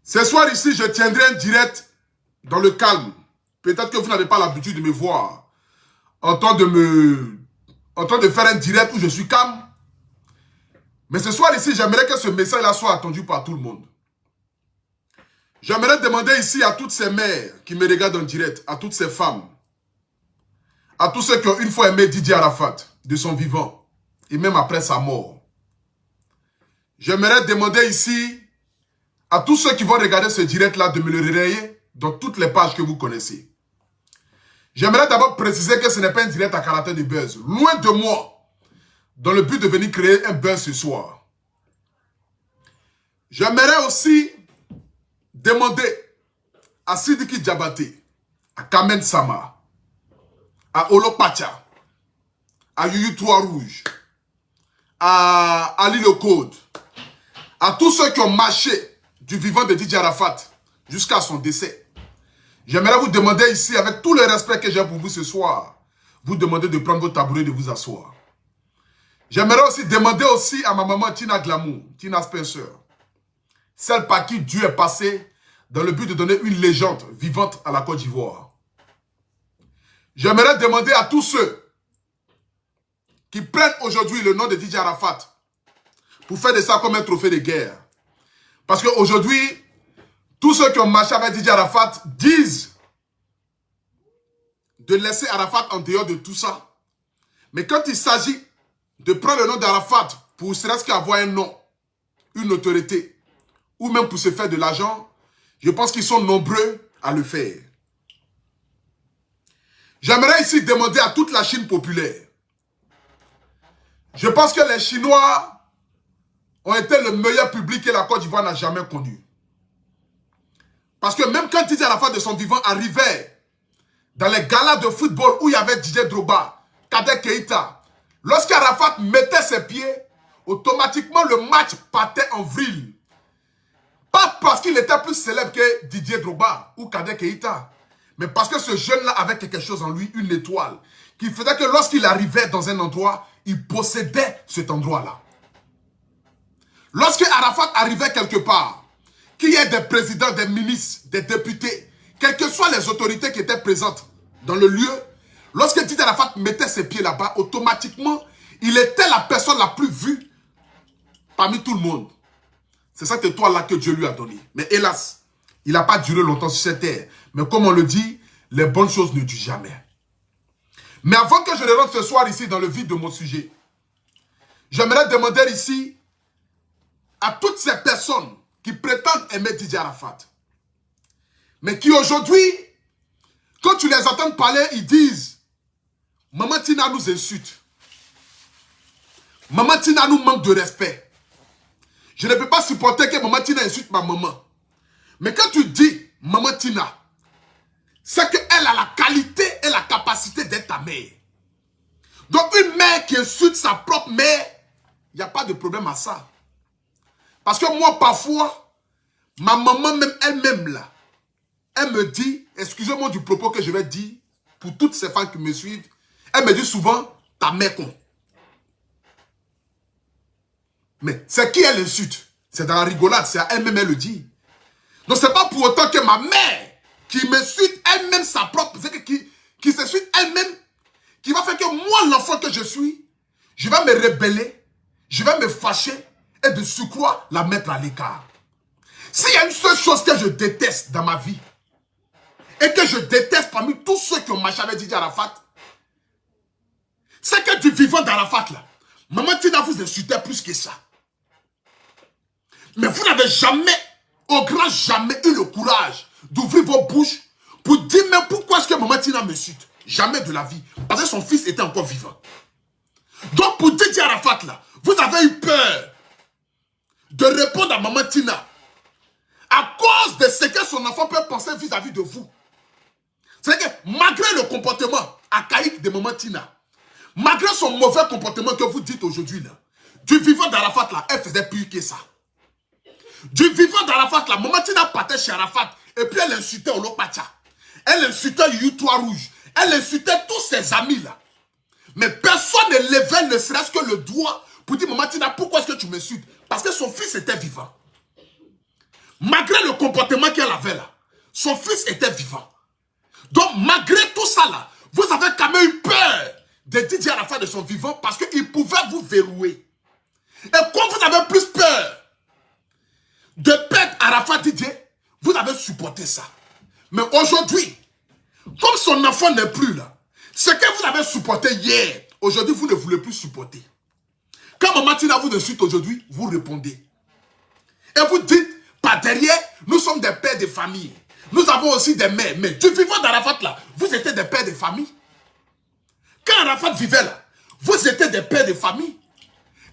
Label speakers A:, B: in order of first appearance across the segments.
A: Ce soir ici, je tiendrai un direct dans le calme. Peut-être que vous n'avez pas l'habitude de me voir en train de faire un direct où je suis calme. Mais ce soir ici, j'aimerais que ce message-là soit attendu par tout le monde. J'aimerais demander ici à toutes ces mères qui me regardent en direct, à toutes ces femmes, à tous ceux qui ont une fois aimé Didier Arafat de son vivant et même après sa mort. J'aimerais demander ici à tous ceux qui vont regarder ce direct-là de me le relayer dans toutes les pages que vous connaissez. J'aimerais d'abord préciser que ce n'est pas un direct à caractère de buzz. Loin de moi, dans le but de venir créer un buzz ce soir. J'aimerais aussi demander à Sidiki Diabaté, à Kamen Sama, à Olo Pacha, à Yuyu Trois Rouge, à Ali Le Code, à tous ceux qui ont marché du vivant de Didier Arafat jusqu'à son décès. J'aimerais vous demander ici, avec tout le respect que j'ai pour vous ce soir, vous demander de prendre vos tabourets et de vous asseoir. J'aimerais aussi demander aussi à ma maman Tina Glamour, Tina Spencer, celle par qui Dieu est passé dans le but de donner une légende vivante à la Côte d'Ivoire. J'aimerais demander à tous ceux qui prennent aujourd'hui le nom de Didier Arafat pour faire de ça comme un trophée de guerre. Parce qu'aujourd'hui, tous ceux qui ont marché avec Didier Arafat disent de laisser Arafat en dehors de tout ça. Mais quand il s'agit de prendre le nom d'Arafat pour serait-ce qu'avoir un nom, une autorité, ou même pour se faire de l'argent, je pense qu'ils sont nombreux à le faire. J'aimerais ici demander à toute la Chine populaire. Je pense que les Chinois ont été le meilleur public que la Côte d'Ivoire n'a jamais connu. Parce que même quand Didier Arafat de son vivant arrivait dans les galas de football où il y avait Didier Drogba, Kader Keïta, lorsqu'Arafat mettait ses pieds, automatiquement le match partait en vrille. Pas parce qu'il était plus célèbre que Didier Drogba ou Kader Keïta, mais parce que ce jeune-là avait quelque chose en lui, une étoile, qui faisait que lorsqu'il arrivait dans un endroit, il possédait cet endroit-là. Lorsque Arafat arrivait quelque part, qu'il y ait des présidents, des ministres, des députés, quelles que soient les autorités qui étaient présentes dans le lieu, lorsque Didier Arafat mettait ses pieds là-bas, automatiquement, il était la personne la plus vue parmi tout le monde. C'est cette étoile-là que Dieu lui a donnée. Mais hélas, il n'a pas duré longtemps sur cette terre. Mais comme on le dit, les bonnes choses ne durent jamais. Mais avant que je ne rentre ce soir ici dans le vif de mon sujet, j'aimerais demander ici à toutes ces personnes qui prétendent aimer Didier Arafat, mais qui aujourd'hui, quand tu les entends parler, ils disent « Maman Tina nous insulte. Maman Tina nous manque de respect. Je ne peux pas supporter que Maman Tina insulte ma maman. » Mais quand tu dis « Maman Tina », c'est qu'elle a la qualité et la capacité d'être ta mère. Donc une mère qui insulte sa propre mère, il n'y a pas de problème à ça. Parce que moi, parfois, ma maman, même elle-même, là, elle me dit, excusez-moi du propos que je vais dire, pour toutes ces femmes qui me suivent, elle me dit souvent, ta mère con. Mais c'est qui elle insulte? C'est dans la rigolade, c'est à elle-même, elle le dit. Donc, ce n'est pas pour autant que ma mère, qui m'insulte elle-même sa propre, qui s'insulte elle-même, qui va faire que moi, l'enfant que je suis, je vais me rebeller, je vais me fâcher, et de surcroît la mettre à l'écart. S'il y a une seule chose que je déteste dans ma vie, et que je déteste parmi tous ceux qui ont marché avec Didier Arafat, c'est que du vivant d'Arafat là, Maman Tina vous insultait plus que ça. Mais vous n'avez jamais, au grand jamais, eu le courage d'ouvrir vos bouches pour dire même pourquoi est-ce que Maman Tina m'insulte. Jamais de la vie. Parce que son fils était encore vivant. Donc pour Didier Arafat là, vous avez eu peur de répondre à Maman Tina à cause de ce que son enfant peut penser vis-à-vis de vous. C'est que malgré le comportement archaïque de Maman Tina, malgré son mauvais comportement que vous dites aujourd'hui là, du vivant d'Arafat là, elle faisait plus que ça. Du vivant d'Arafat là, Maman Tina partait chez Arafat et puis elle insultait Olo Pacha. Elle insultait Yuyu Trois Rouge. Elle insultait tous ses amis là. Mais personne ne levait ne serait-ce que le doigt pour dire Maman Tina, pourquoi est-ce que tu m'insultes? Parce que son fils était vivant. Malgré le comportement qu'elle avait là, son fils était vivant. Donc, malgré tout ça là, vous avez quand même eu peur de Didier Arafat de son vivant parce qu'il pouvait vous verrouiller. Et quand vous avez plus peur de perdre Arafat Didier, vous avez supporté ça. Mais aujourd'hui, comme son enfant n'est plus là, ce que vous avez supporté hier, aujourd'hui, vous ne voulez plus supporter. Quand Maman Tina vous insulte aujourd'hui, vous répondez. Et vous dites, par derrière, nous sommes des pères de famille. Nous avons aussi des mères. Mais du vivant d'Arafat là, vous étiez des pères de famille. Quand Arafat vivait là, vous étiez des pères de famille.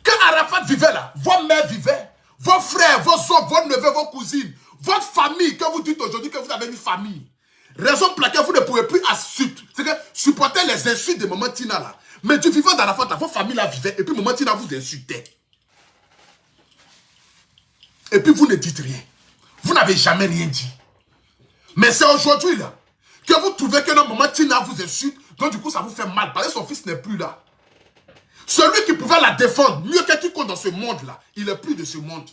A: Quand Arafat vivait là, vos mères vivaient. Vos frères, vos soeurs, vos neveux, vos cousines, votre famille, que vous dites aujourd'hui que vous avez une famille. Raison pour laquelle vous ne pouvez plus supporter les insultes de Maman Tina là. Mais du vivant d'Arafat là, votre famille là vivait. Et puis Maman Tina vous insultait. Et puis vous ne dites rien. Vous n'avez jamais rien dit. Mais c'est aujourd'hui là que vous trouvez que notre Maman Tina vous insulte. Donc du coup ça vous fait mal. Parce que son fils n'est plus là. Celui qui pouvait la défendre mieux que quiconque dans ce monde là, il n'est plus de ce monde.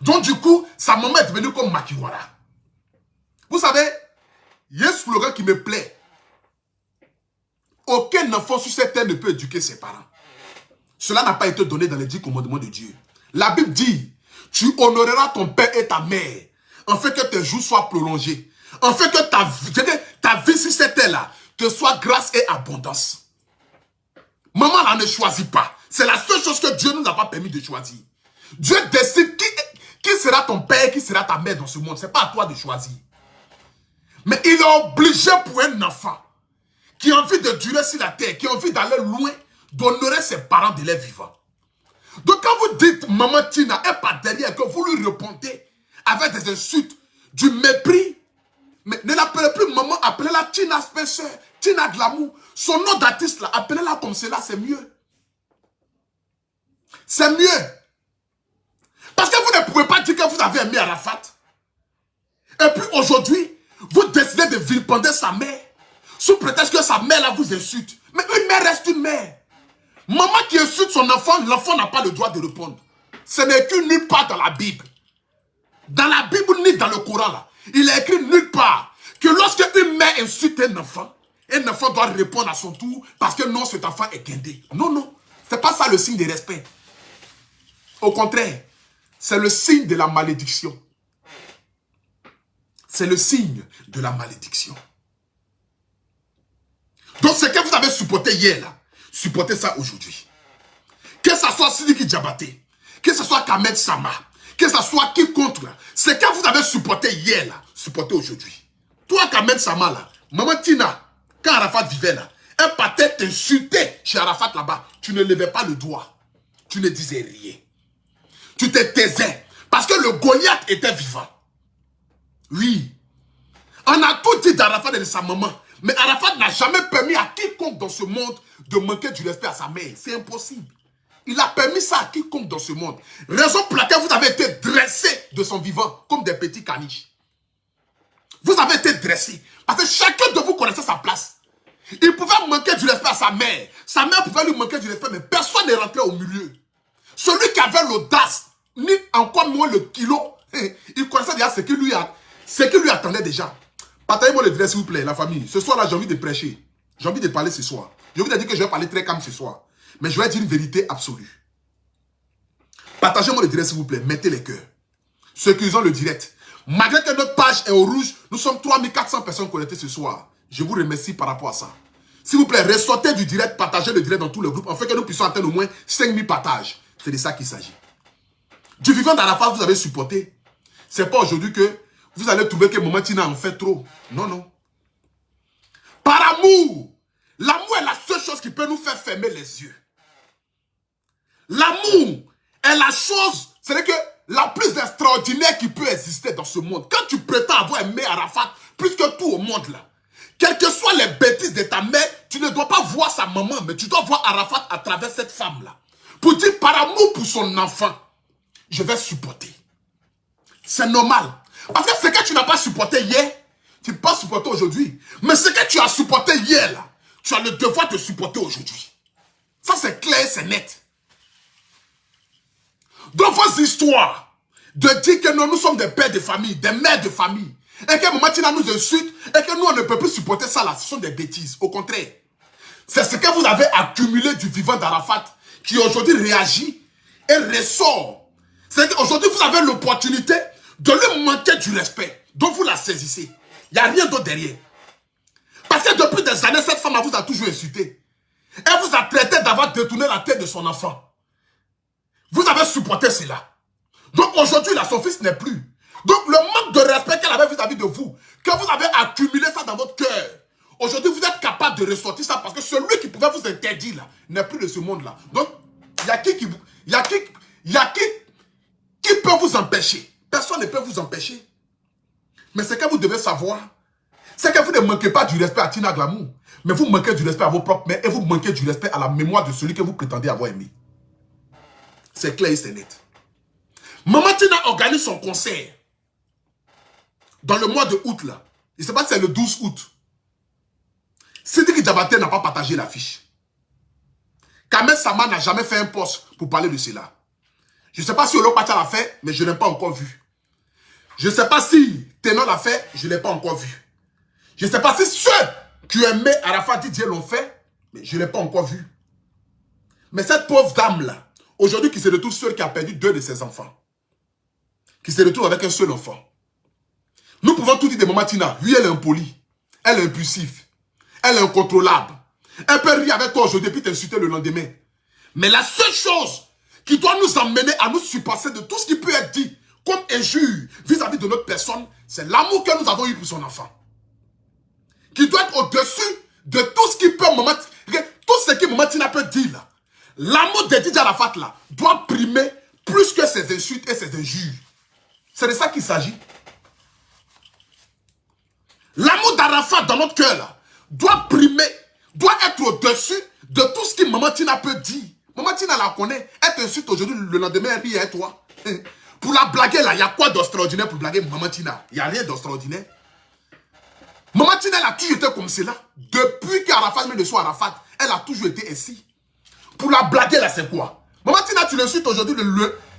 A: Donc du coup, sa maman est devenue comme Makiwara. Vous savez, il y a un slogan qui me plaît. Aucun enfant sur cette terre ne peut éduquer ses parents. Cela n'a pas été donné dans les 10 commandements de Dieu. La Bible dit, tu honoreras ton père et ta mère, afin que tes jours soient prolongés, afin que ta vie sur cette terre-là te soit grâce et abondance. Maman là ne choisit pas. C'est la seule chose que Dieu ne nous a pas permis de choisir. Dieu décide qui sera ton père, qui sera ta mère dans ce monde. Ce n'est pas à toi de choisir. Mais il est obligé pour un enfant qui a envie de durer sur la terre, qui a envie d'aller loin, d'honorer ses parents de les vivants. Donc quand vous dites Maman Tina est pas derrière, que vous lui répondez avec des insultes, du mépris, mais ne l'appelez plus maman, appelez-la Tina Spencer, Tina Glamour. Son nom d'artiste là, appelez-la comme cela, c'est mieux. C'est mieux. Parce que vous ne pouvez pas dire que vous avez aimé Arafat. Et puis aujourd'hui, vous décidez de vilipender sa mère, sous prétexte que sa mère là vous insulte. Mais une mère reste une mère. Maman qui insulte son enfant, l'enfant n'a pas le droit de répondre. Ce n'est écrit nulle part dans la Bible. Dans la Bible ni dans le Coran là. Il est écrit nulle part que lorsque une mère insulte un enfant doit répondre à son tour parce que non, cet enfant est guindé. Non, non. Ce n'est pas ça le signe de respect. Au contraire, c'est le signe de la malédiction. C'est le signe de la malédiction. Donc ce que vous avez supporté hier là, supportez ça aujourd'hui. Que ce soit Sidiki Diabaté, que ce soit Kamed Sama, que ce soit quiconque là, ce que vous avez supporté hier là, supportez aujourd'hui. Toi Kamed Sama là, Maman Tina, quand Arafat vivait là, un patin t'insultait chez Arafat là-bas, tu ne levais pas le doigt, tu ne disais rien. Tu te taisais, parce que le Goliath était vivant. Oui. On a tout dit d'Arafat et de sa maman. Mais Arafat n'a jamais permis à quiconque dans ce monde de manquer du respect à sa mère. C'est impossible. Il a permis ça à quiconque dans ce monde. Raison pour laquelle vous avez été dressés de son vivant, comme des petits caniches. Vous avez été dressés. Parce que chacun de vous connaissait sa place. Il pouvait manquer du respect à sa mère. Sa mère pouvait lui manquer du respect, mais personne n'est rentré au milieu. Celui qui avait l'audace, ni encore moins le kilo, il connaissait déjà ce qui lui attendait déjà. Partagez-moi le direct s'il vous plaît, la famille. Ce soir là, j'ai envie de prêcher. J'ai envie de parler ce soir. J'ai envie de dire que je vais parler très calme ce soir. Mais je vais dire une vérité absolue. Partagez-moi le direct s'il vous plaît. Mettez les cœurs. Ceux qui ont le direct. Malgré que notre page est au rouge, nous sommes 3400 personnes connectées ce soir. Je vous remercie par rapport à ça. S'il vous plaît, ressortez du direct, partagez le direct dans tous les groupes, afin que nous puissions atteindre au moins 5000 partages. C'est de ça qu'il s'agit. Du vivant d'Arafat, vous avez supporté. C'est pas aujourd'hui que vous allez trouver que Maman Tina en fait trop. Non, non. Par amour. L'amour est la seule chose qui peut nous faire fermer les yeux. L'amour est la chose, c'est que la plus extraordinaire qui peut exister dans ce monde. Quand tu prétends avoir aimé Arafat plus que tout au monde là, quelles que soient les bêtises de ta mère, tu ne dois pas voir sa maman, mais tu dois voir Arafat à travers cette femme là. Pour dire par amour pour son enfant, je vais supporter. C'est normal. Parce que ce que tu n'as pas supporté hier, tu ne peux pas supporter aujourd'hui. Mais ce que tu as supporté hier là, tu as le devoir de supporter aujourd'hui. Ça c'est clair, c'est net. Dans vos histoires, de dire que nous sommes des pères de famille, des mères de famille, et que Maman Tina nous insulte, et que nous, on ne peut plus supporter ça là, ce sont des bêtises. Au contraire, c'est ce que vous avez accumulé du vivant d'Arafat, qui aujourd'hui réagit et ressort. C'est qu'aujourd'hui, vous avez l'opportunité de lui manquer du respect, donc vous la saisissez. Il n'y a rien d'autre derrière. Parce que depuis des années, cette femme vous a toujours insulté. Elle vous a traité d'avoir détourné la tête de son enfant. Vous avez supporté cela. Donc aujourd'hui, là, son fils n'est plus. Donc le manque de respect qu'elle avait vis-à-vis de vous, que vous avez accumulé ça dans votre cœur, aujourd'hui, vous êtes capable de ressortir ça parce que celui qui pouvait vous interdire là, n'est plus de ce monde-là. Donc, il y a qui peut vous empêcher? Personne ne peut vous empêcher. Mais ce que vous devez savoir, c'est que vous ne manquez pas du respect à Tina Glamour, mais vous manquez du respect à vos propres mères et vous manquez du respect à la mémoire de celui que vous prétendez avoir aimé. C'est clair et c'est net. Maman Tina organise son concert dans le mois de août là. Je ne sais pas si c'est le 12 août. Sidiki Diabaté n'a pas partagé l'affiche. Kamel Sama n'a jamais fait un post pour parler de cela. Je ne sais pas si Olo Pacha l'a fait, mais je ne l'ai pas encore vu. Je ne sais pas si Ténon l'a fait, je ne l'ai pas encore vu. Je ne sais pas si ceux qui aimaient Arafat Didier l'ont fait, mais je ne l'ai pas encore vu. Mais cette pauvre dame-là, aujourd'hui qui se retrouve seule, qui a perdu 2 de ses enfants, qui se retrouve avec un seul enfant. Nous pouvons tout dire de Maman Tina. Oui, elle est impolie, elle est impulsive, elle est incontrôlable. Elle peut rire avec toi aujourd'hui et puis t'insulter le lendemain. Mais la seule chose qui doit nous emmener à nous surpasser de tout ce qui peut être dit comme injure vis-à-vis de notre personne, c'est l'amour que nous avons eu pour son enfant. Qui doit être au-dessus de tout ce qui peut tout ce que Maman Tina peut dire là. L'amour de Didier Arafat là doit primer plus que ses insultes et ses injures. C'est de ça qu'il s'agit. L'amour d'Arafat dans notre cœur là doit primer, doit être au-dessus de tout ce que Maman Tina peut dire. Maman Tina la connaît, elle t'insulte aujourd'hui, le lendemain elle rit avec toi. Pour la blaguer là, il y a quoi d'extraordinaire pour blaguer Maman Tina? Il n'y a rien d'extraordinaire. Maman Tina, elle a toujours été comme cela. Depuis qu'Arafat met le soir Arafat, elle a toujours été ainsi. Pour la blaguer là, c'est quoi? Maman Tina, tu l'insultes aujourd'hui,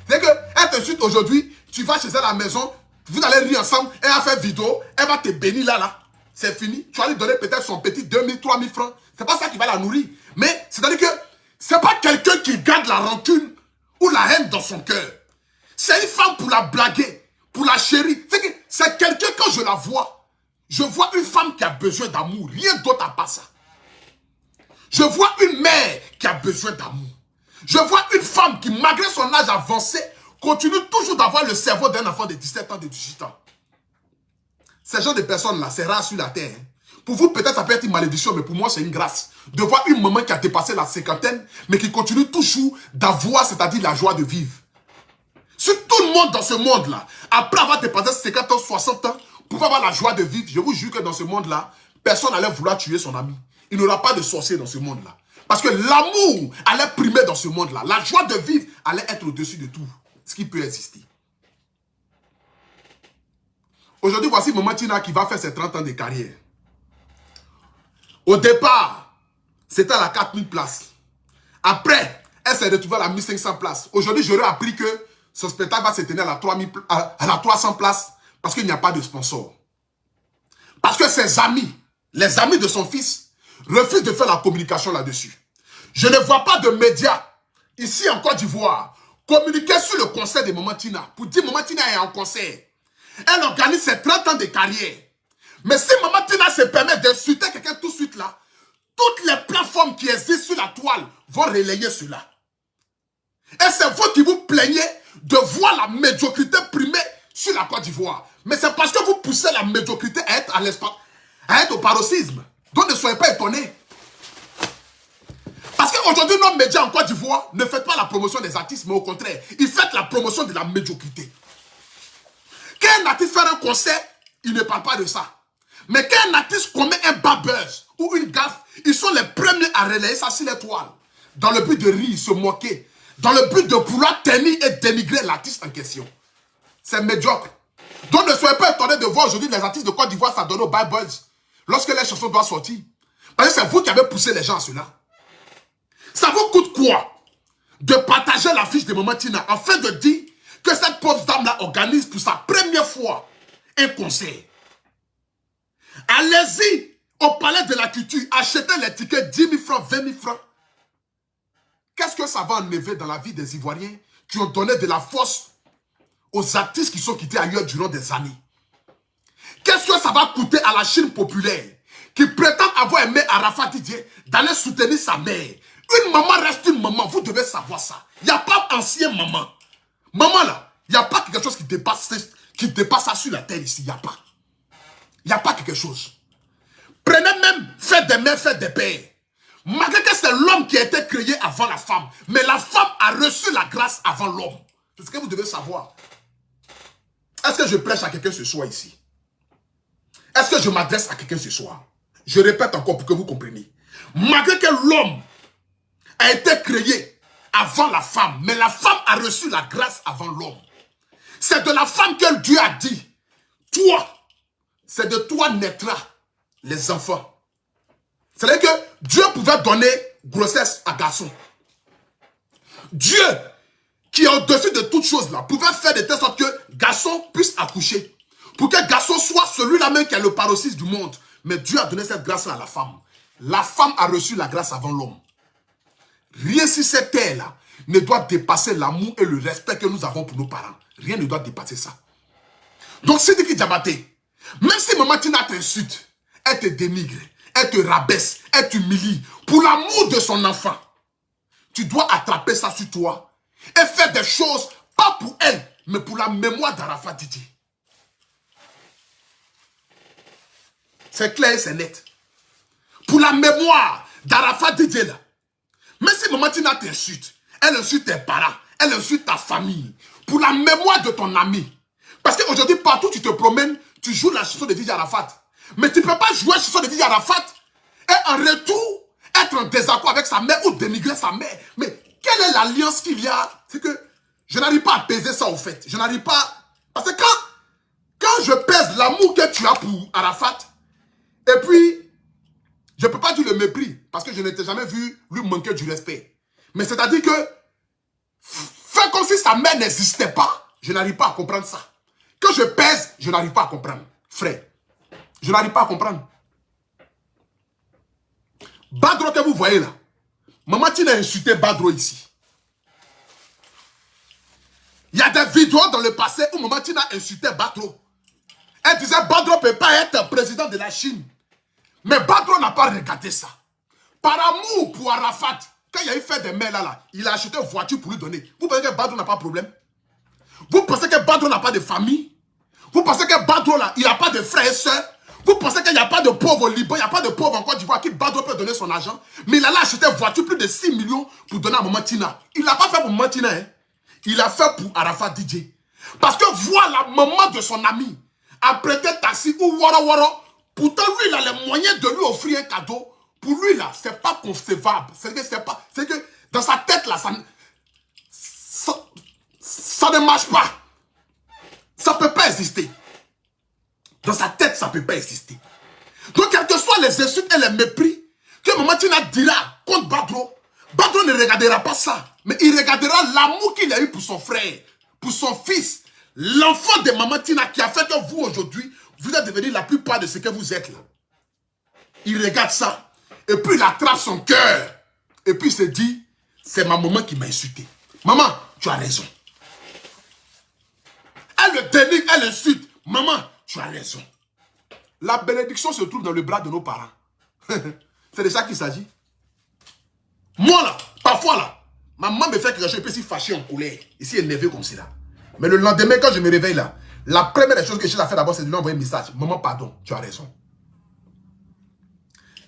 A: c'est qu'elle t'insulte aujourd'hui, tu vas chez elle à la maison, vous allez rire ensemble, elle va faire vidéo, elle va te bénir là. C'est fini. Tu vas lui donner peut-être son petit 2000, 3000 francs. C'est pas ça qui va la nourrir. Mais c'est-à-dire que c'est pas quelqu'un qui garde la rancune ou la haine dans son cœur. C'est une femme pour la blaguer, pour la chérir. C'est quelqu'un, quand je la vois, je vois une femme qui a besoin d'amour. Rien d'autre à part ça. Je vois une mère qui a besoin d'amour. Je vois une femme qui, malgré son âge avancé, continue toujours d'avoir le cerveau d'un enfant de 17 ans, de 18 ans. Ces genre de personnes-là, c'est rare sur la terre. Pour vous, peut-être ça peut être une malédiction, mais pour moi, c'est une grâce. De voir une maman qui a dépassé la cinquantaine, mais qui continue toujours d'avoir, c'est-à-dire la joie de vivre. Si tout le monde dans ce monde-là, après avoir dépassé 50 ans, 60 ans, pouvait avoir la joie de vivre, je vous jure que dans ce monde-là, personne n'allait vouloir tuer son ami. Il n'y aura pas de sorcier dans ce monde-là. Parce que l'amour allait primer dans ce monde-là. La joie de vivre allait être au-dessus de tout ce qui peut exister. Aujourd'hui, voici Maman Tina qui va faire ses 30 ans de carrière. Au départ, c'était à la 4000 places. Après, elle s'est retrouvée à la 1500 places. Aujourd'hui, j'aurais appris que son spectacle va se tenir à la 300 places parce qu'il n'y a pas de sponsor. Parce que ses amis, les amis de son fils, refusent de faire la communication là-dessus. Je ne vois pas de médias ici en Côte d'Ivoire communiquer sur le concert de Maman Tina pour dire Maman Tina est en concert. Elle organise ses 30 ans de carrière. Mais si Maman Tina se permet d'insulter quelqu'un tout de suite là, toutes les plateformes qui existent sur la toile vont relayer cela. Et c'est vous qui vous plaignez de voir la médiocrité primer sur la Côte d'Ivoire. Mais c'est parce que vous poussez la médiocrité à être au paroxysme. Donc ne soyez pas étonnés. Parce qu'aujourd'hui, nos médias en Côte d'Ivoire ne font pas la promotion des artistes, mais au contraire, ils font la promotion de la médiocrité. Quand un artiste fait un concert, il ne parle pas de ça. Mais quand un artiste commet un bad buzz ou une gaffe, ils sont les premiers à relayer ça sur les toiles. Dans le but de rire, se moquer. Dans le but de pouvoir tenir et dénigrer l'artiste en question. C'est médiocre. Donc ne soyez pas étonnés de voir aujourd'hui les artistes de Côte d'Ivoire s'adonner au bad buzz lorsque les chansons doivent sortir. Parce que c'est vous qui avez poussé les gens à cela. Ça vous coûte quoi de partager l'affiche de Maman Tina afin de dire que cette pauvre dame-là organise pour sa première fois un concert. Allez-y au palais de la culture, achetez les tickets 10 000 francs, 20 000 francs. Qu'est-ce que ça va enlever dans la vie des Ivoiriens qui ont donné de la force aux artistes qui sont quittés ailleurs durant des années? Qu'est-ce que ça va coûter à la Chine populaire qui prétend avoir aimé Arafat Didier d'aller soutenir sa mère? Une maman reste une maman, vous devez savoir ça. Il n'y a pas ancien maman. Maman là, il n'y a pas quelque chose qui dépasse ça sur la terre ici, il n'y a pas. Il n'y a pas quelque chose. Prenez même, faites des mères, faites des pères. Malgré que c'est l'homme qui a été créé avant la femme, mais la femme a reçu la grâce avant l'homme. C'est ce que vous devez savoir. Est-ce que je prêche à quelqu'un ce soir ici? Est-ce que je m'adresse à quelqu'un ce soir? Je répète encore pour que vous compreniez. Malgré que l'homme a été créé avant la femme, mais la femme a reçu la grâce avant l'homme. C'est de la femme que Dieu a dit, toi, c'est de toi naîtra les enfants. C'est-à-dire que Dieu pouvait donner grossesse à garçon. Dieu, qui est au-dessus de toutes choses là, pouvait faire de telle sorte que garçon puisse accoucher. Pour que garçon soit celui-là même qui est le paroxysme du monde. Mais Dieu a donné cette grâce à la femme. La femme a reçu la grâce avant l'homme. Rien sur cette terre-là ne doit dépasser l'amour et le respect que nous avons pour nos parents. Rien ne doit dépasser ça. Donc, Sidiki Diabaté, même si Maman Tina t'insulte, elle te dénigre, elle te rabaisse, elle t'humilie, pour l'amour de son enfant, tu dois attraper ça sur toi et faire des choses, pas pour elle, mais pour la mémoire d'Arafat Didier. C'est clair et c'est net. Pour la mémoire d'Arafat Didier là. Même si Maman Tina t'insulte, elle insulte tes parents, elle insulte ta famille. Pour la mémoire de ton ami. Parce qu'aujourd'hui, partout où tu te promènes, tu joues la chanson de Didier Arafat. Mais tu ne peux pas jouer la chanson de Didier Arafat et en retour être en désaccord avec sa mère ou dénigrer sa mère. Mais quelle est l'alliance qu'il y a? C'est que je n'arrive pas à peser ça au fait. Je n'arrive pas... Parce que quand je pèse l'amour que tu as pour Arafat, et puis, je ne peux pas dire le mépris, parce que je ne t'ai jamais vu lui manquer du respect. Mais c'est-à-dire que, faire comme si sa mère n'existait pas, je n'arrive pas à comprendre ça. Quand je pèse, je n'arrive pas à comprendre. Frère, je n'arrive pas à comprendre. Badro que vous voyez là, Maman Tina a insulté Badro ici. Il y a des vidéos dans le passé où Maman Tina insultait Badro. Elle disait Badro ne peut pas être président de la Chine. Mais Badro n'a pas regardé ça. Par amour pour Arafat, quand il a eu fait des mails là, il a acheté une voiture pour lui donner. Vous pensez que Badro n'a pas de problème? Vous pensez que Badro n'a pas de famille? Vous pensez que Badro là, il n'a pas de frères et sœurs? Vous pensez qu'il n'y a pas de pauvres au Liban, il n'y a pas de pauvres en Côte d'Ivoire qui Badro peut donner son argent? Mais il a acheté une voiture plus de 6 millions pour donner à Maman Tina. Il n'a pas fait pour Maman Tina, hein? Il a fait pour Arafat Didier. Parce que voilà, la maman de son ami a prêté taxi ou wara. Pourtant, lui, il a les moyens de lui offrir un cadeau. Pour lui, là, c'est pas concevable. C'est que dans sa tête, là, ça ne marche pas. Ça ne peut pas exister. Dans sa tête, ça ne peut pas exister. Donc, quels que soient les insultes et les mépris que Maman Tina dira contre Badro, Badro ne regardera pas ça. Mais il regardera l'amour qu'il a eu pour son frère, pour son fils, l'enfant de Maman Tina qui a fait que vous, aujourd'hui, vous êtes devenu la plupart de ce que vous êtes là. Il regarde ça. Et puis il attrape son cœur. Et puis il se dit, c'est ma maman qui m'a insulté. Maman, tu as raison. Elle le dénigre, elle insulte. Maman, tu as raison. La bénédiction se trouve dans le bras de nos parents. C'est de ça qu'il s'agit. Moi là, parfois là, maman me fait quelque chose, je peux s'y fâcher en colère. Ici énervé comme cela. Mais le lendemain, quand je me réveille là, la première des choses que j'ai à faire d'abord, c'est de lui envoyer un message. Maman, pardon, tu as raison.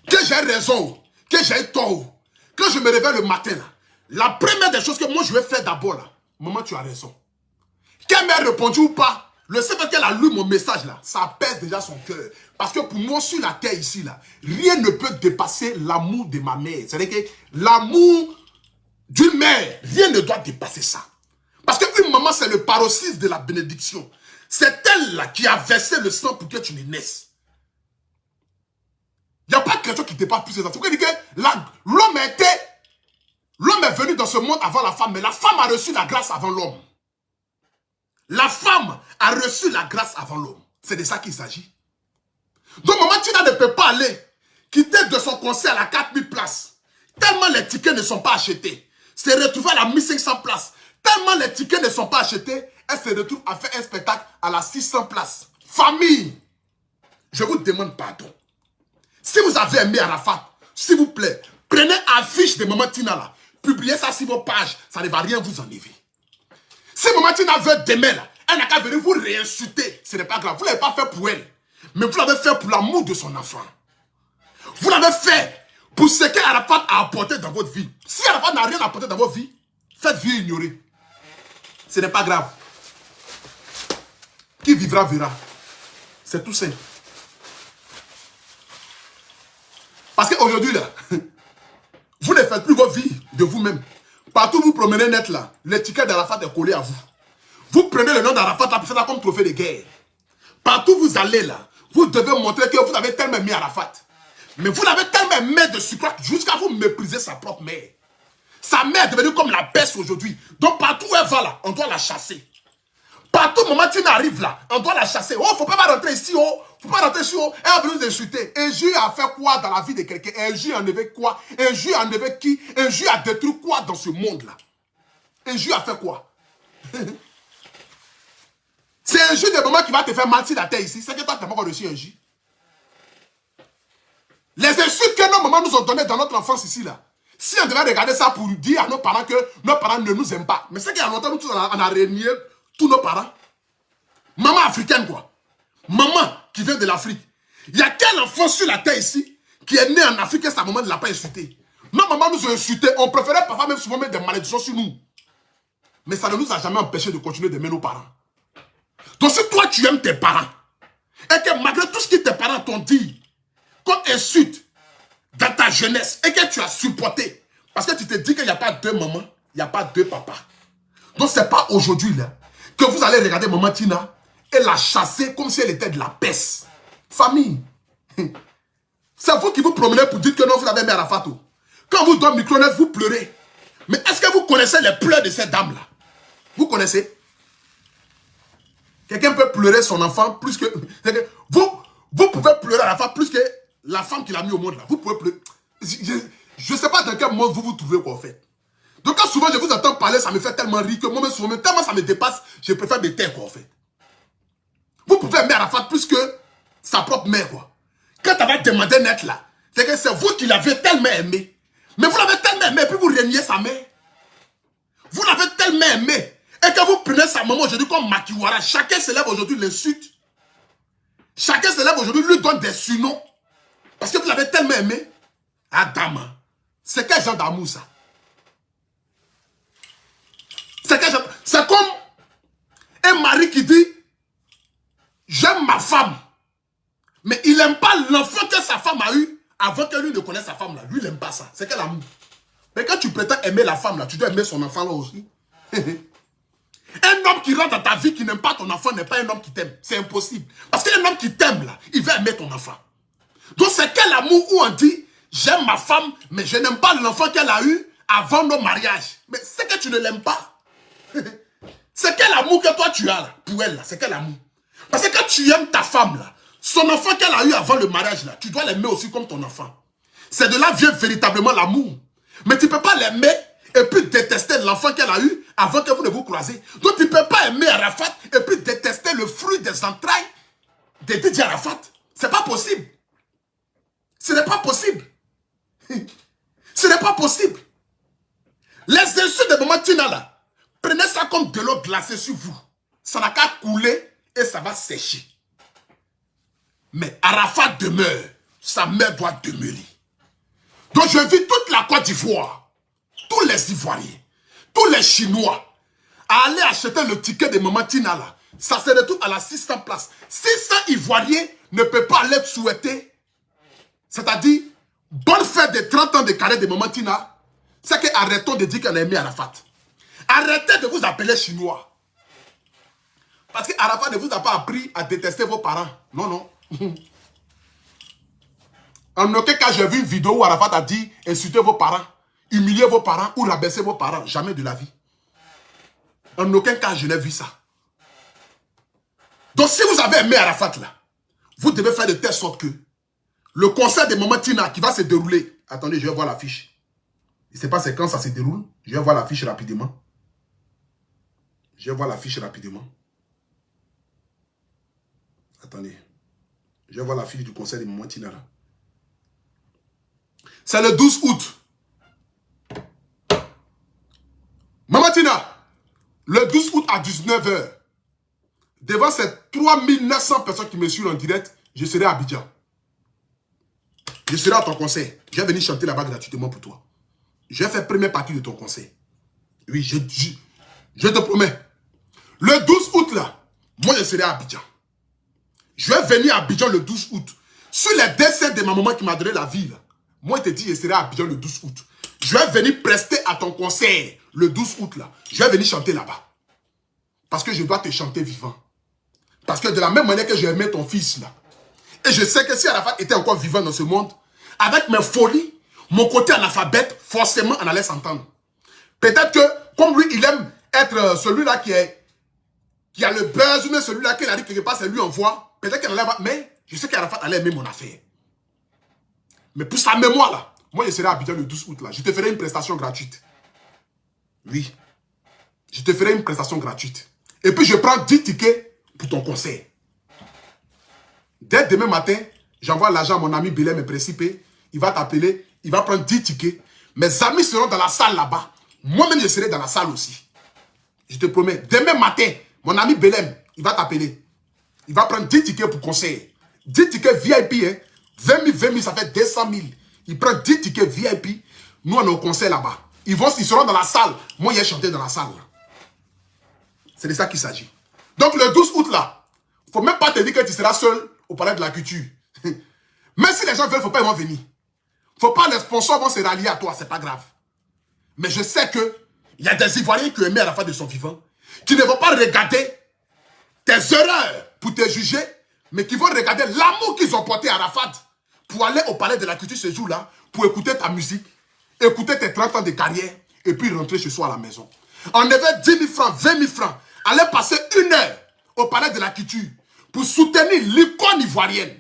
A: Que j'ai raison, que j'ai tort. Quand je me réveille le matin là, la première des choses que moi je vais faire d'abord là, maman, tu as raison. Qu'elle m'ait répondu ou pas, le fait qu'elle a lu mon message là, ça pèse déjà son cœur. Parce que pour moi, sur la terre ici là, rien ne peut dépasser l'amour de ma mère. C'est-à-dire que l'amour d'une mère, rien ne doit dépasser ça. Parce qu'une maman, c'est le paroxysme de la bénédiction. C'est elle là qui a versé le sang pour que tu ne naisses. Il n'y a pas quelque chose qui dépasse plus ça. L'homme est venu dans ce monde avant la femme, mais la femme a reçu la grâce avant l'homme. La femme a reçu la grâce avant l'homme. C'est de ça qu'il s'agit. Donc Maman Tina ne peut pas aller quitter de son concert à la 4000 places. Tellement les tickets ne sont pas achetés. Se retrouver à la 1500 places. Tellement les tickets ne sont pas achetés, elle se retrouve à faire un spectacle à la 600 places. Famille, je vous demande pardon. Si vous avez aimé Arafat, s'il vous plaît, prenez affiche de Maman Tina là. Publiez ça sur vos pages, ça ne va rien vous enlever. Si Maman Tina veut demain là, elle n'a qu'à venir vous réinsulter. Ce n'est pas grave, vous ne l'avez pas fait pour elle. Mais vous l'avez fait pour l'amour de son enfant. Vous l'avez fait pour ce qu'Arafat a apporté dans votre vie. Si Arafat n'a rien apporté dans votre vie, faites vie ignorer. Ce n'est pas grave. Qui vivra, verra. C'est tout simple. Parce qu'aujourd'hui, là, vous ne faites plus votre vie de vous-même. Partout où vous promenez net, là, l'étiquette d'Arafat est collée à vous. Vous prenez le nom d'Arafat, là, c'est comme trophée de guerre. Partout où vous allez, là, vous devez montrer que vous avez tellement aimé Arafat. Mais vous l'avez tellement aimé de sucre jusqu'à vous mépriser sa propre mère. Sa mère est devenue comme la peste aujourd'hui. Donc partout où elle va là, on doit la chasser. Partout où Maman Tina arrive là, on doit la chasser. Oh, faut pas rentrer ici, oh. Faut pas rentrer ici, oh. Elle va venir nous insulter. Un juge a fait quoi dans la vie de quelqu'un? Un juge a enlevé quoi? Un juge a enlevé qui? Un juge a détruit quoi dans ce monde-là? Un juge a fait quoi? C'est un juge de moment qui va te faire mal sur la terre ici. C'est que toi, tu n'as pas reçu un juge. Les insultes que nos mamans nous ont données dans notre enfance ici, là. Si on devait regarder ça pour dire à nos parents que nos parents ne nous aiment pas. Mais c'est qu'il y a longtemps, nous tous, on a régné tous nos parents. Maman africaine, quoi. Maman qui vient de l'Afrique. Il y a quel enfant sur la terre ici qui est né en Afrique et sa maman ne l'a pas insulté? Nos mamans nous ont insultés. On préférait parfois même souvent mettre des malédictions sur nous. Mais ça ne nous a jamais empêché de continuer d'aimer nos parents. Donc si toi tu aimes tes parents, et que malgré tout ce que tes parents t'ont dit, comme insulte dans ta jeunesse, et que tu as supporté, parce que tu te dis qu'il n'y a pas deux mamans, il n'y a pas deux papas. Donc c'est pas aujourd'hui là que vous allez regarder Maman Tina et la chasser comme si elle était de la peste. Famille, c'est vous qui vous promenez pour dire que non, vous avez aimé Arafat. Quand vous donnez micro-net, vous pleurez. Mais est-ce que vous connaissez les pleurs de cette dame là? Vous connaissez? Quelqu'un peut pleurer son enfant plus que... Vous pouvez pleurer Arafat plus que la femme qu'il a mis au monde là. Vous pouvez pleurer. Je ne sais pas dans quel monde vous vous trouvez quoi en fait. Donc quand souvent je vous entends parler, ça me fait tellement rire que moi-même souvent, tellement ça me dépasse, je préfère me taire quoi en fait. Vous pouvez aimer Arafat plus que sa propre mère quoi. Quand tu avais demandé net là, c'est que c'est vous qui l'avez tellement aimé. Mais vous l'avez tellement aimé, puis vous reniez sa mère. Vous l'avez tellement aimé. Et que vous prenez sa maman aujourd'hui comme Makiwara. Chacun se lève aujourd'hui l'insulte. Chacun se lève aujourd'hui, lui donne des surnoms. Parce que vous l'avez tellement aimé. Adam. C'est quel genre d'amour ça? C'est comme un mari qui dit j'aime ma femme. Mais il n'aime pas l'enfant que sa femme a eu avant que lui ne connaisse sa femme là. Lui il n'aime pas ça. C'est quel amour? Mais quand tu prétends aimer la femme là, tu dois aimer son enfant là aussi. Un homme qui rentre dans ta vie qui n'aime pas ton enfant n'est pas un homme qui t'aime. C'est impossible. Parce qu'un homme qui t'aime là, il va aimer ton enfant. Donc c'est quel amour où on dit j'aime ma femme, mais je n'aime pas l'enfant qu'elle a eu avant nos mariages. Mais c'est que tu ne l'aimes pas. C'est quel amour que toi tu as là, pour elle là. C'est quel amour? Parce que quand tu aimes ta femme là, son enfant qu'elle a eu avant le mariage là, tu dois l'aimer aussi comme ton enfant. C'est de là vient véritablement l'amour. Mais tu ne peux pas l'aimer et puis détester l'enfant qu'elle a eu avant que vous ne vous croisez. Donc tu ne peux pas aimer Arafat et puis détester le fruit des entrailles de Didier Arafat. C'est pas possible. Ce n'est pas possible. Ce n'est pas possible. Les insultes de Maman Tina là, prenez ça comme de l'eau glacée sur vous. Ça n'a qu'à couler et ça va sécher. Mais Arafat demeure. Sa mère doit demeurer. Donc je vis toute la Côte d'Ivoire, tous les Ivoiriens, tous les Chinois, à aller acheter le ticket de Maman Tina là. Ça se retrouve à la 600 places. 600 Ivoiriens ne peuvent pas aller souhaiter, c'est-à-dire, bonne fête de 30 ans de carrière de Maman Tina. C'est que arrêtons de dire qu'on a aimé Arafat. Arrêtez de vous appeler Chinois. Parce que Arafat ne vous a pas appris à détester vos parents. Non, non. En aucun cas, j'ai vu une vidéo où Arafat a dit insultez vos parents, humiliez vos parents ou rabaisser vos parents. Jamais de la vie. En aucun cas, je n'ai vu ça. Donc si vous avez aimé Arafat là, vous devez faire de telle sorte que le concert de Maman Tina qui va se dérouler. Attendez, je vais voir l'affiche. Je ne sais pas c'est quand ça se déroule. Je vais voir l'affiche rapidement. Je vais voir l'affiche rapidement. Attendez. Je vais voir l'affiche du concert de Maman Tina là. C'est le 12 août. Maman Tina, le 12 août à 19 h, devant ces 3900 personnes qui me suivent en direct, je serai à Abidjan. Je serai à ton concert. Je vais venir chanter là-bas gratuitement pour toi. Je vais faire première partie de ton concert. Oui, je te promets. Le 12 août là, moi je serai à Abidjan. Je vais venir à Abidjan le 12 août. Sur les décès de ma maman qui m'a donné la vie, là, moi je te dis, je serai à Abidjan le 12 août. Je vais venir prester à ton concert le 12 août là. Je vais venir chanter là-bas. Parce que je dois te chanter vivant. Parce que de la même manière que j'ai aimé ton fils là, et je sais que si Arafat était encore vivant dans ce monde, avec mes folies, mon côté analphabète, forcément on allait s'entendre. Peut-être que, comme lui, il aime être celui-là qui a le buzz, ou même celui-là qui arrive quelque part, c'est lui en voix. Peut-être qu'il allait... Mais je sais qu'Arafat allait aimer mon affaire. Mais pour sa mémoire là, moi je serai à Abidjan le 12 août là. Je te ferai une prestation gratuite. Oui. Je te ferai une prestation gratuite. Et puis je prends 10 tickets pour ton concert. Dès demain matin, j'envoie l'argent à mon ami Belem et Précipé. Il va t'appeler, il va prendre 10 tickets. Mes amis seront dans la salle là-bas. Moi-même, je serai dans la salle aussi. Je te promets. Demain matin, mon ami Belem, il va t'appeler. Il va prendre 10 tickets pour concert. 10 tickets VIP, hein. 20 000, ça fait 200 000. Il prend 10 tickets VIP. Nous, on est au concert là-bas. Ils seront dans la salle. Moi, j'ai chanté dans la salle. C'est de ça qu'il s'agit. Donc, le 12 août, là, il ne faut même pas te dire que tu seras seul au palais de la culture. Même si les gens veulent, il ne faut pas y venir. Il ne faut pas les sponsors vont se rallier à toi, c'est pas grave. Mais je sais que il y a des Ivoiriens qui aimaient Arafat de son vivant, qui ne vont pas regarder tes erreurs pour te juger, mais qui vont regarder l'amour qu'ils ont porté à Arafat pour aller au palais de la culture ce jour-là, pour écouter ta musique, écouter tes 30 ans de carrière, et puis rentrer chez soi à la maison. Enlever 10 000 francs, 20 000 francs, aller passer 1 heure au palais de la culture pour soutenir l'icône ivoirienne.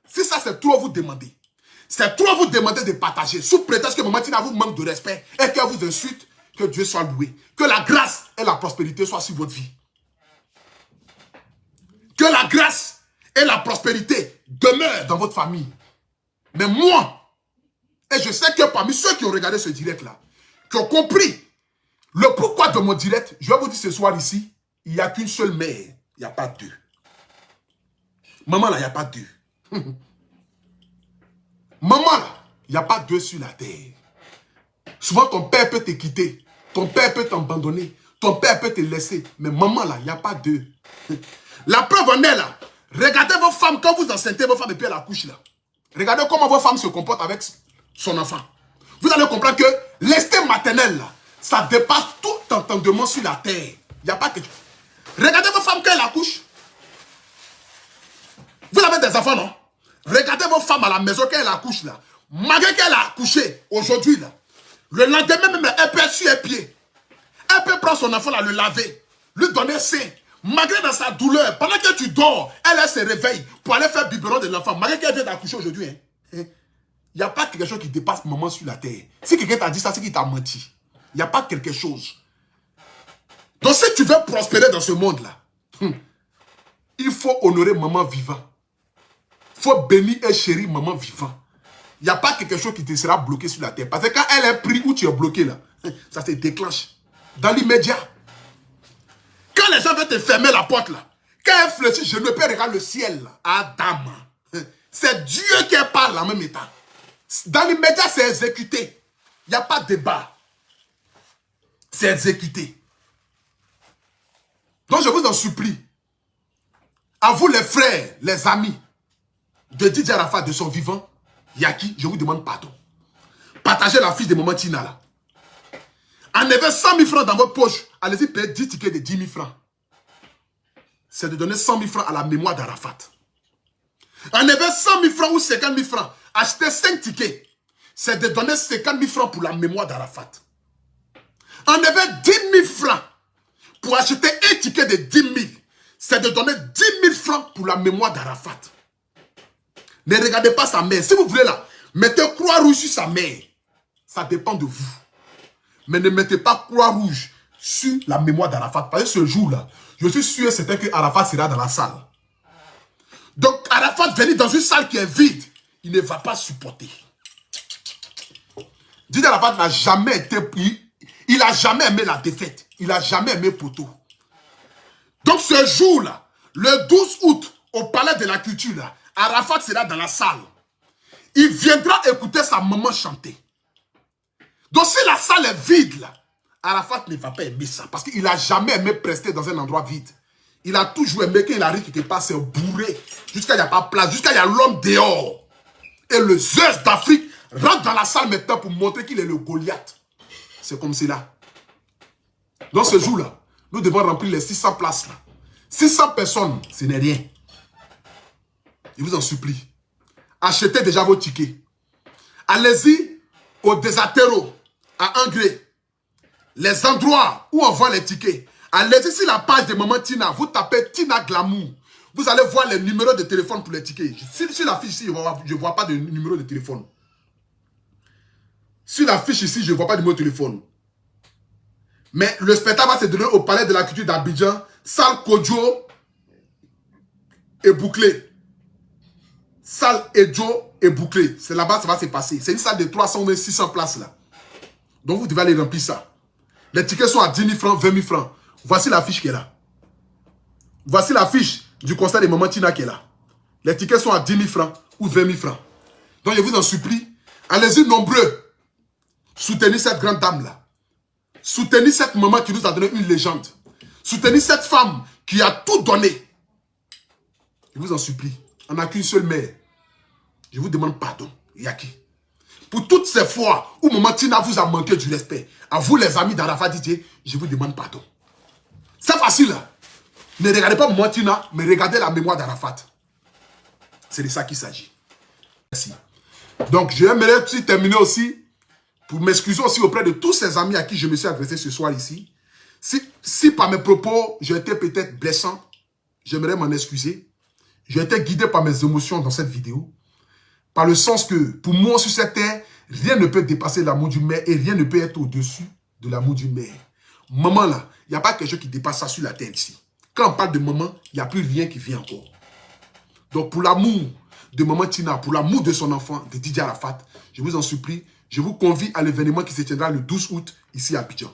A: Si ça c'est trop vous demander, c'est trop vous demander de partager, sous prétexte que Maman Tina vous manque de respect et qu'elle vous insulte, que Dieu soit loué. Que la grâce et la prospérité soient sur votre vie. Que la grâce et la prospérité demeurent dans votre famille. Mais moi, et je sais que parmi ceux qui ont regardé ce direct-là, qui ont compris le pourquoi de mon direct, je vais vous dire ce soir ici, il n'y a qu'une seule mère, il n'y a pas deux. Maman là, il n'y a pas deux. Maman là, il n'y a pas deux sur la terre. Souvent ton père peut te quitter, ton père peut t'abandonner, ton père peut te laisser, mais maman là, il n'y a pas deux. La preuve en est là. Regardez vos femmes, quand vous enceintez vos femmes et puis à la couche là. Regardez comment vos femmes se comportent avec son enfant. Vous allez comprendre que l'instinct maternel là, ça dépasse tout entendement sur la terre. Il n'y a pas que... Regardez vos femmes quand elles accouchent. Vous avez des enfants, non? Regardez vos femmes à la maison quand elles accouchent là. Malgré qu'elle a accouché aujourd'hui là, le lendemain même, elle peut être sur les pieds. Elle peut prendre son enfant là, le laver, lui donner sein. Malgré dans sa douleur, pendant que tu dors, elle se réveille pour aller faire biberon de l'enfant. Malgré qu'elle vient d'accoucher aujourd'hui, hein, il n'y a pas quelque chose qui dépasse maman sur la terre. Si quelqu'un t'a dit ça, c'est qu'il t'a menti. Il n'y a pas quelque chose. Donc si tu veux prospérer dans ce monde-là, il faut honorer maman vivant. Il faut bénir et chérir maman vivant. Il n'y a pas quelque chose qui te sera bloqué sur la terre. Parce que quand elle est prise où tu es bloqué là, ça se déclenche. Dans l'immédiat. Quand les gens veulent te fermer la porte là, quand elle fléchit, je ne peux regarder le ciel là. Adam. C'est Dieu qui parle en même temps. Dans l'immédiat, c'est exécuté. Il n'y a pas de débat. C'est exécuté. Donc je vous en supplie. À vous les frères, les amis de Didier Arafat de son vivant, Yaki, je vous demande pardon. Partagez la fiche de Maman Tina là. Enlevez 100 000 francs dans votre poche. Allez-y payer 10 tickets de 10 000 francs. C'est de donner 100 000 francs à la mémoire d'Arafat. Enlevez 100 000 francs ou 50 000 francs. Achetez 5 tickets. C'est de donner 50 000 francs pour la mémoire d'Arafat. Enlevez 10 000 francs pour acheter un ticket de 10 000. c'est de donner 10 000 francs pour la mémoire d'Arafat. Ne regardez pas sa mère. Si vous voulez là, mettez croix rouge sur sa mère. Ça dépend de vous. Mais ne mettez pas croix rouge sur la mémoire d'Arafat. Parce que ce jour-là, je suis sûr et certain que Arafat sera dans la salle. Donc Arafat venir dans une salle qui est vide, il ne va pas supporter. Didier Arafat n'a jamais été pris. Il n'a jamais aimé la défaite. Il n'a jamais aimé Poto. Donc ce jour-là, le 12 août, au Palais de la Culture, là, Arafat sera dans la salle. Il viendra écouter sa maman chanter. Donc si la salle est vide, là, Arafat ne va pas aimer ça. Parce qu'il n'a jamais aimé prester dans un endroit vide. Il a toujours aimé qu'il arrive quelque part, c'est bourré. Jusqu'à il n'y a pas de place, jusqu'à il y a l'homme dehors. Et le Zeus d'Afrique rentre dans la salle maintenant pour montrer qu'il est le Goliath. C'est comme cela. Dans ce jour-là, nous devons remplir les 600 places là. 600 personnes, ce n'est rien. Je vous en supplie. Achetez déjà vos tickets. Allez-y au Desatero, à Angré. Les endroits où on vend les tickets. Allez-y sur la page de Maman Tina. Vous tapez Tina Glamour. Vous allez voir les numéros de téléphone pour les tickets. Sur la fiche ici, je ne vois pas de numéro de téléphone. Sur la fiche ici, je ne vois pas de numéro de téléphone. Mais le spectacle va se donner au Palais de la Culture d'Abidjan. Salle Kodjo et bouclée. Salle Edjo et bouclée. C'est là-bas que ça va se passer. C'est une salle de 300 ou 600 places là. Donc vous devez aller remplir ça. Les tickets sont à 10 000 francs, 20 000 francs. Voici la fiche qui est là. Voici la fiche du concert de Maman Tina qui est là. Les tickets sont à 10 000 francs ou 20 000 francs. Donc je vous en supplie, allez-y nombreux. Soutenez cette grande dame là. Soutenez cette maman qui nous a donné une légende. Soutenez cette femme qui a tout donné. Je vous en supplie. On n'a qu'une seule mère. Je vous demande pardon. Yaki. Pour toutes ces fois où Maman Tina vous a manqué du respect, à vous les amis d'Arafat Didier, je vous demande pardon. C'est facile. Hein? Ne regardez pas Maman Tina, mais regardez la mémoire d'Arafat. C'est de ça qu'il s'agit. Merci. Donc, j'aimerais aussi terminer aussi pour m'excuser aussi auprès de tous ces amis à qui je me suis adressé ce soir ici. Si par mes propos, j'ai été peut-être blessant, j'aimerais m'en excuser. J'ai été guidé par mes émotions dans cette vidéo. Par le sens que, pour moi, sur cette terre, rien ne peut dépasser l'amour d'une mère et rien ne peut être au-dessus de l'amour d'une mère. Maman, là, il n'y a pas quelque chose qui dépasse ça sur la terre ici. Quand on parle de maman, il n'y a plus rien qui vient encore. Donc, pour l'amour de Maman Tina, pour l'amour de son enfant, de Didier Arafat, je vous en supplie, je vous convie à l'événement qui se tiendra le 12 août, ici à Abidjan.